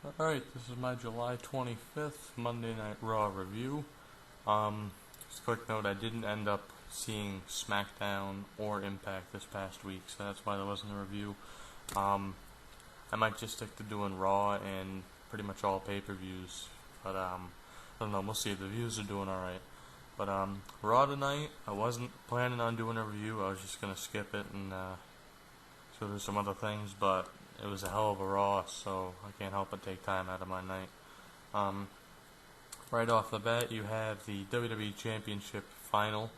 Alright, this is my July 25th Monday Night Raw review. Just a quick note, I didn't end up seeing SmackDown or Impact this past week, so that's why there wasn't a review. I might just stick to doing Raw and pretty much all pay-per-views, but I don't know, we'll see if the views are doing alright. But Raw tonight, I wasn't planning on doing a review, I was just going to skip it and go do some other things, but it was a hell of a Raw, so I can't help but take time out of my night. Right off the bat, you have the WWE Championship final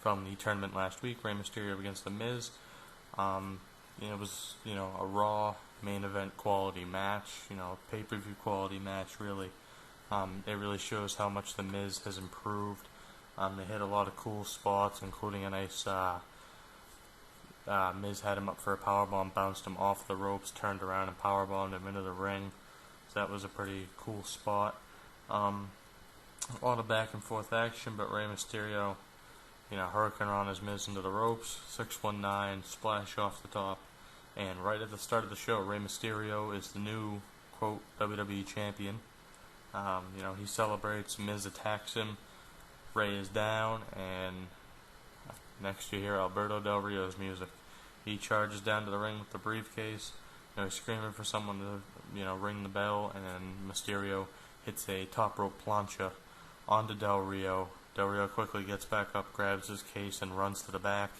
from the tournament last week, Rey Mysterio against The Miz. It was, a Raw main event quality match, pay-per-view quality match, really. It really shows how much The Miz has improved. They hit a lot of cool spots, including a nice Miz had him up for a powerbomb, bounced him off the ropes, turned around and powerbombed him into the ring. So that was a pretty cool spot. A lot of back and forth action, but Rey Mysterio, hurricane on his Miz into the ropes, 619, splash off the top. And right at the start of the show, Rey Mysterio is the new, quote, WWE champion. He celebrates, Miz attacks him, Rey is down, and next you hear Alberto Del Rio's music. He charges down to the ring with the briefcase. He's screaming for someone to, ring the bell, and then Mysterio hits a top rope plancha onto Del Rio. Del Rio quickly gets back up, grabs his case, and runs to the back.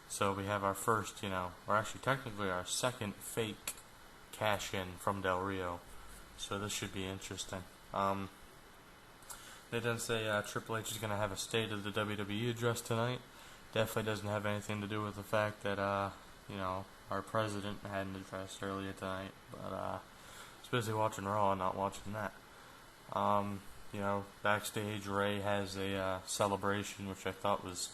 So we have our first, or actually technically our second fake cash-in from Del Rio. So this should be interesting. They then say Triple H is going to have a State of the WWE address tonight. Definitely doesn't have anything to do with the fact that, our president had an address earlier tonight, but I was busy watching Raw and not watching that. Backstage, Ray has a celebration, which I thought was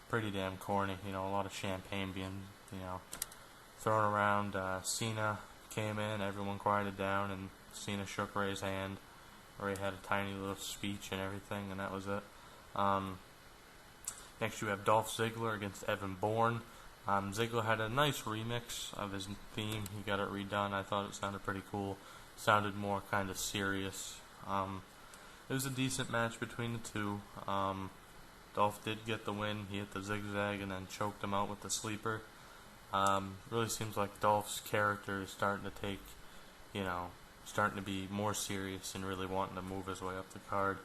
pretty damn corny. A lot of champagne being, thrown around. Cena came in, everyone quieted down, and Cena shook Ray's hand. Ray had a tiny little speech and everything, and that was it. Next you have Dolph Ziggler against Evan Bourne. Ziggler had a nice remix of his theme. He got it redone. I thought it sounded pretty cool. Sounded more kind of serious. It was a decent match between the two. Dolph did get the win. He hit the zigzag and then choked him out with the sleeper. Really seems like Dolph's character is starting to take, starting to be more serious and really wanting to move his way up the card.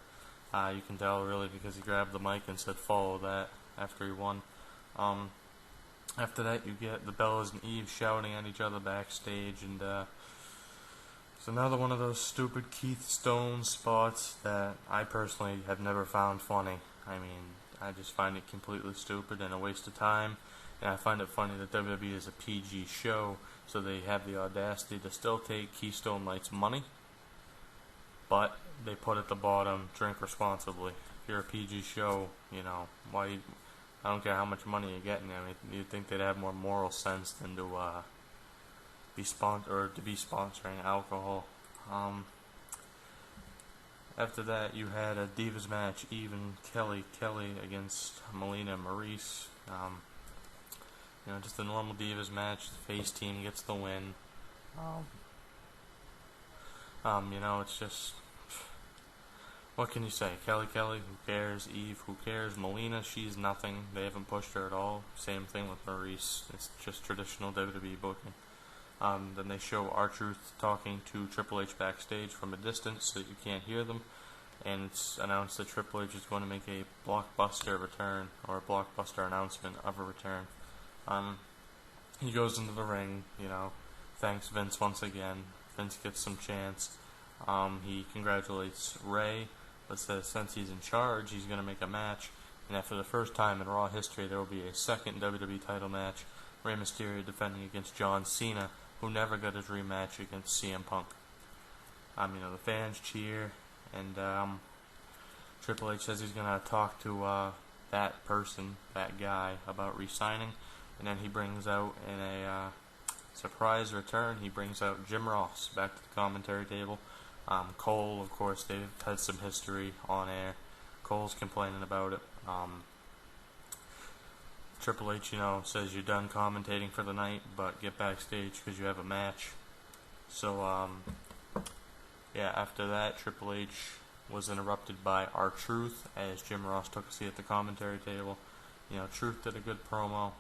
You can tell really because he grabbed the mic and said follow that after he won. After that you get the Bellas and Eve shouting at each other backstage, and it's another one of those stupid Keith Stone spots that I personally have never found funny. I just find it completely stupid and a waste of time, and I find it funny that WWE is a PG show, so they have the audacity to still take Keystone Light's money, but they put at the bottom, drink responsibly. If you're a PG show, why? I don't care how much money you're getting. You'd think they'd have more moral sense than to be sponsoring alcohol. After that, you had a Divas match, Eve and Kelly against Melina and Maurice. Just a normal Divas match. The face team gets the win. It's just, what can you say? Kelly, who cares? Eve, who cares? Melina, she's nothing. They haven't pushed her at all. Same thing with Maurice. It's just traditional WWE booking. Then they show R-Truth talking to Triple H backstage from a distance so that you can't hear them. And it's announced that Triple H is going to make a blockbuster return, or a blockbuster announcement of a return. He goes into the ring, thanks Vince once again. Vince gets some chance. He congratulates Ray, but says since he's in charge, he's going to make a match. And after the first time in Raw history, there will be a second WWE title match. Rey Mysterio defending against John Cena, who never got his rematch against CM Punk. The fans cheer, and Triple H says he's going to talk to that person, that guy, about re-signing. And then he brings out, in a surprise return, he brings out Jim Ross back to the commentary table. Cole, of course, they've had some history on air. Cole's complaining about it. Triple H, says you're done commentating for the night, but get backstage because you have a match. So, yeah, after that, Triple H was interrupted by R-Truth as Jim Ross took a seat at the commentary table. Truth did a good promo.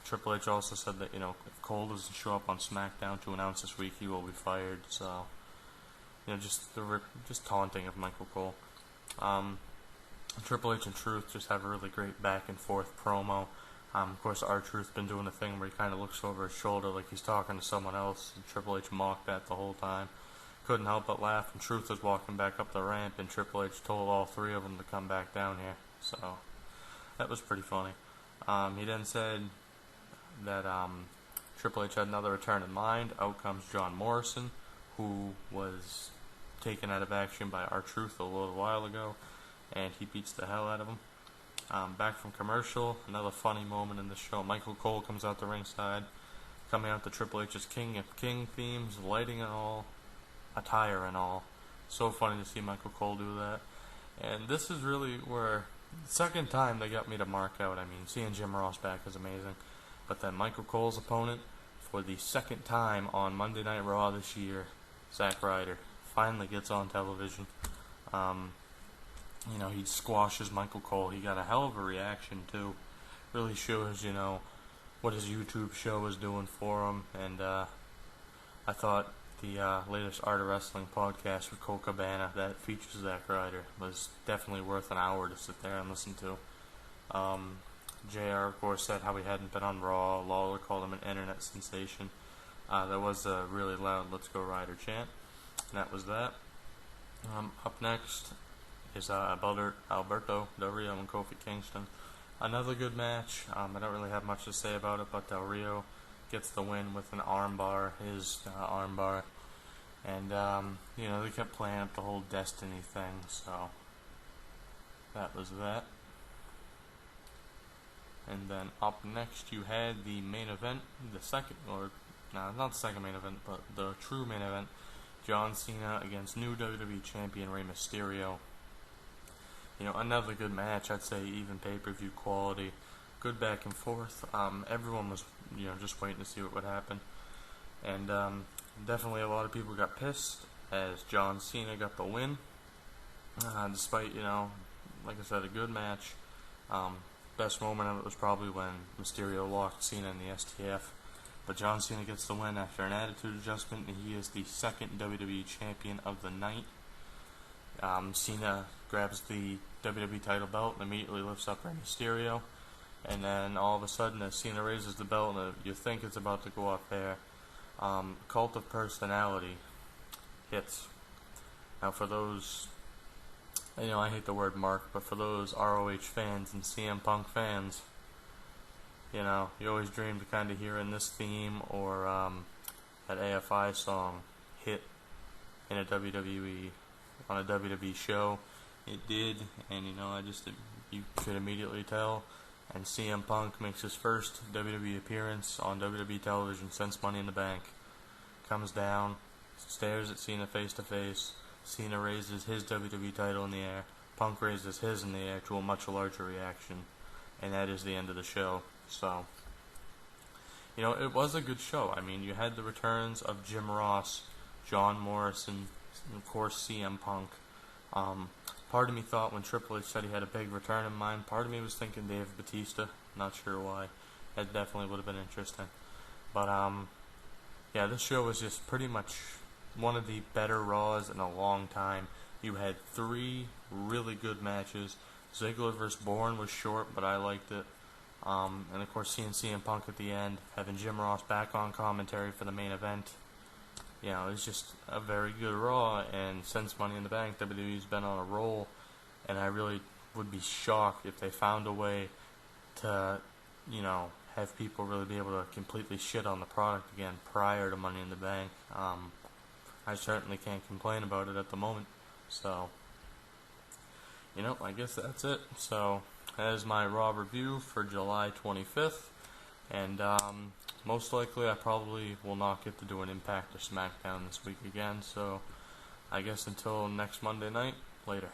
Triple H also said that, if Cole doesn't show up on SmackDown to announce this week, he will be fired. So, just taunting of Michael Cole. Triple H and Truth just have a really great back and forth promo. Of course, R-Truth's been doing a thing where he kind of looks over his shoulder like he's talking to someone else, and Triple H mocked that the whole time. Couldn't help but laugh, and Truth was walking back up the ramp, and Triple H told all three of them to come back down here. So, that was pretty funny. He then said that Triple H had another return in mind. Out comes John Morrison, who was taken out of action by R-Truth a little while ago, and he beats the hell out of him. Back from commercial, another funny moment in the show. Michael Cole comes out the ringside, coming out to Triple H's King of King themes, lighting and all, attire and all. So funny to see Michael Cole do that. And this is really where, the second time they got me to mark out. I mean, seeing Jim Ross back is amazing. But then Michael Cole's opponent, for the second time on Monday Night Raw this year, Zack Ryder, finally gets on television. He squashes Michael Cole. He got a hell of a reaction, too. Really shows, what his YouTube show is doing for him. And I thought the latest Art of Wrestling podcast with Cole Cabana that features Zack Ryder was definitely worth an hour to sit there and listen to. JR, of course, said how he hadn't been on Raw. Lawler called him an internet sensation. There was a really loud "Let's Go Ryder" chant, and that was that. Up next is Alberto Del Rio and Kofi Kingston. Another good match. I don't really have much to say about it, but Del Rio gets the win with an armbar, his armbar. And, they kept playing up the whole Destiny thing, so that was that. And then up next you had the main event, not the second main event, but the true main event, John Cena against new WWE Champion Rey Mysterio. Another good match, I'd say even pay-per-view quality, good back and forth. Everyone was, just waiting to see what would happen. And definitely a lot of people got pissed as John Cena got the win. Despite, like I said, a good match. Best moment of it was probably when Mysterio locked Cena in the STF. But John Cena gets the win after an attitude adjustment, and he is the second WWE Champion of the night. Cena grabs the WWE title belt and immediately lifts up Rey Mysterio. And then all of a sudden, as Cena raises the belt, and you think it's about to go up there, Cult of Personality hits. Now, for those, I hate the word mark, but for those ROH fans and CM Punk fans, you always dream to kind of hear in this theme or that AFI song hit in a WWE, on a WWE show. It did, and you could immediately tell. And CM Punk makes his first WWE appearance on WWE television since Money in the Bank. Comes down, stares at Cena face to face. Cena raises his WWE title in the air. Punk raises his in the air to a much larger reaction. And that is the end of the show. So, it was a good show. I mean, you had the returns of Jim Ross, John Morrison, and of course CM Punk. Part of me thought when Triple H said he had a big return in mind, part of me was thinking Dave Bautista. Not sure why. That definitely would have been interesting. But, this show was just pretty much one of the better Raws in a long time. You had 3 really good matches. Ziggler vs. Bourne was short, but I liked it. And of course, seeing CM Punk at the end, having Jim Ross back on commentary for the main event. It's just a very good Raw, and since Money in the Bank, WWE's been on a roll, and I really would be shocked if they found a way to, have people really be able to completely shit on the product again prior to Money in the Bank. I certainly can't complain about it at the moment, so, I guess that's it. So, that is my Raw review for July 25th, and, most likely I probably will not get to do an Impact or SmackDown this week again, so I guess until next Monday night, later.